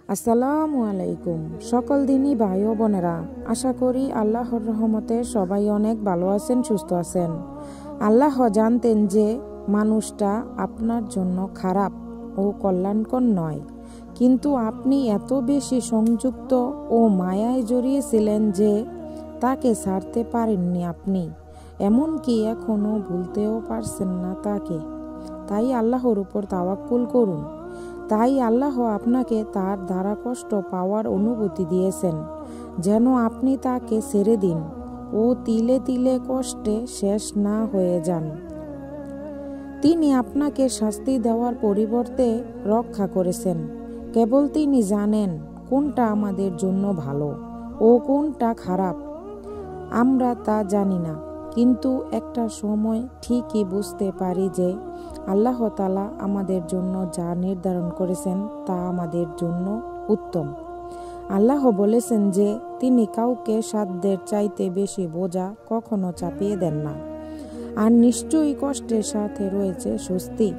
আসসালামু আলাইকুম। সকল দিনই ভাই ও বোনেরা, আশা করি আল্লাহর রহমতে সবাই অনেক ভালো আছেন, সুস্থ আছেন। আল্লাহ জানতেন যে মানুষটা আপনার জন্য খারাপ ও কল্যাণকর নয়, কিন্তু আপনি এত বেশি সংযুক্ত ও মায়ায় জড়িয়েছিলেন যে তাকে ছাড়তে পারেননি। আপনি এমনকি এখনো ভুলতেও পারছেন না তাকে। তাই আল্লাহর উপর তাওয়াক্কুল করুন। তাই আল্লাহ আপনাকে তার দ্বারা কষ্ট পাওয়ার অনুভূতি দিয়েছেন, যেন আপনি তাকে ছেড়ে দিন ও তিলে তিলে কষ্টে শেষ না হয়ে যান। তিনি আপনাকে শাস্তি দেওয়ার পরিবর্তে রক্ষা করেছেন। কেবল তিনি জানেন কোনটা আমাদের জন্য ভালো ও কোনটা খারাপ। আমরা তা জানি না, কিন্তু একটা সময় ঠিকই বুঝতে পারি যে আল্লাহ তাআলা আমাদের জন্য যা নির্ধারণ করেছেন তা আমাদের জন্য উত্তম। আল্লাহ বলেছেন যে তিনি কাউকে সাধ্যের চাইতে বেশি বোঝা কখনো চাপিয়ে দেন না। আর নিশ্চয়ই কষ্টের সাথে রয়েছে স্বস্তি,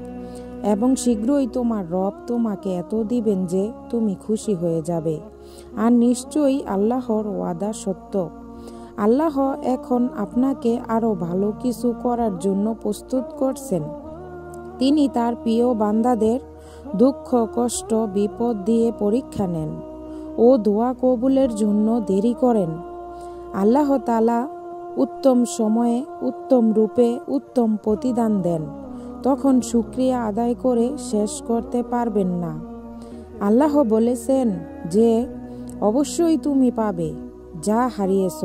এবং শীঘ্রই তোমার রব তোমাকে এত দিবেন যে তুমি খুশি হয়ে যাবে। আর নিশ্চয়ই আল্লাহর ওয়াদা সত্য। আল্লাহ এখন আপনাকে আরো ভালো কিছু করার জন্য প্রস্তুত করছেন। তিনি তার প্রিয় বান্দাদের দুঃখ, কষ্ট, বিপদ দিয়ে পরীক্ষা নেন ও দোয়া কবুলের জন্য দেরি করেন। আল্লাহ তাআলা উত্তম সময়ে, উত্তম রূপে, উত্তম প্রতিদান দেন। তখন শুকরিয়া আদায় করে শেষ করতে পারবেন না। আল্লাহ বলেছেন যে অবশ্যই তুমি পাবে যা হারিয়েছ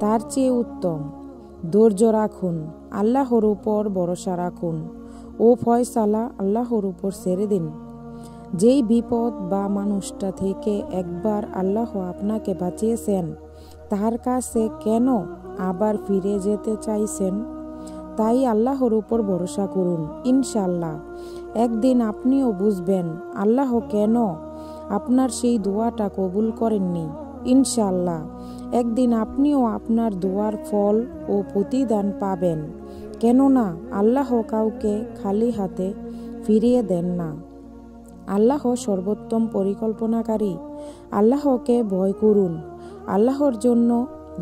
তার চেয়ে উত্তম। ধৈর্য রাখুন, আল্লাহর উপর ভরসা রাখুন ও ফয়সালা আল্লাহর উপর ছেড়ে দিন। যেই বিপদ বা মানুষটা থেকে একবার আল্লাহ আপনাকে বাঁচিয়েছেন, তার কাছে কেন আবার ফিরে যেতে চাইছেন? তাই আল্লাহর উপর ভরসা করুন। ইনশাআল্লাহ একদিন আপনিও বুঝবেন আল্লাহ কেন আপনার সেই দোয়াটা কবুল করেননি। ইনশাআল্লাহ একদিন আপনিও আপনার দোয়ার ফল ও প্রতিদান পাবেন। কেননা আল্লাহ কাউকে খালি হাতে ফিরিয়ে দেন না। আল্লাহ সর্বোত্তম পরিকল্পনাকারী। আল্লাহকে ভয় করুন। আল্লাহর জন্য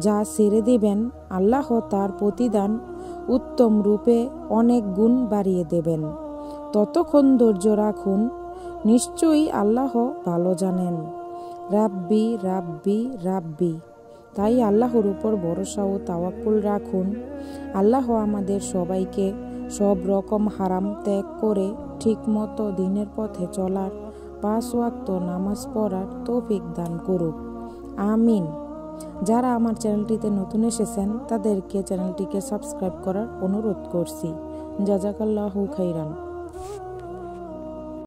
যা ছেড়ে দিবেন, আল্লাহ তার প্রতিদান উত্তম রূপে অনেক গুণ বাড়িয়ে দেবেন। ততক্ষণ ধৈর্য রাখুন। নিশ্চয়ই আল্লাহ ভালো জানেন। রাব্বি রাব্বি রাব্বি। তাই আল্লাহর উপর ভরসা ও তাওয়াক্কুল রাখুন। আল্লাহ আমাদের সবাইকে সব রকম হারাম ত্যাগ করে ঠিকমতো দিনের পথে চলার, 5 ওয়াক্ত নামাজ পড়ার তৌফিক দান করুক। আমিন। যারা আমার চ্যানেলটিতে নতুন এসেছেন তাদেরকে চ্যানেলটিকে সাবস্ক্রাইব করার অনুরোধ করছি। জাযাকাল্লাহু খাইরান।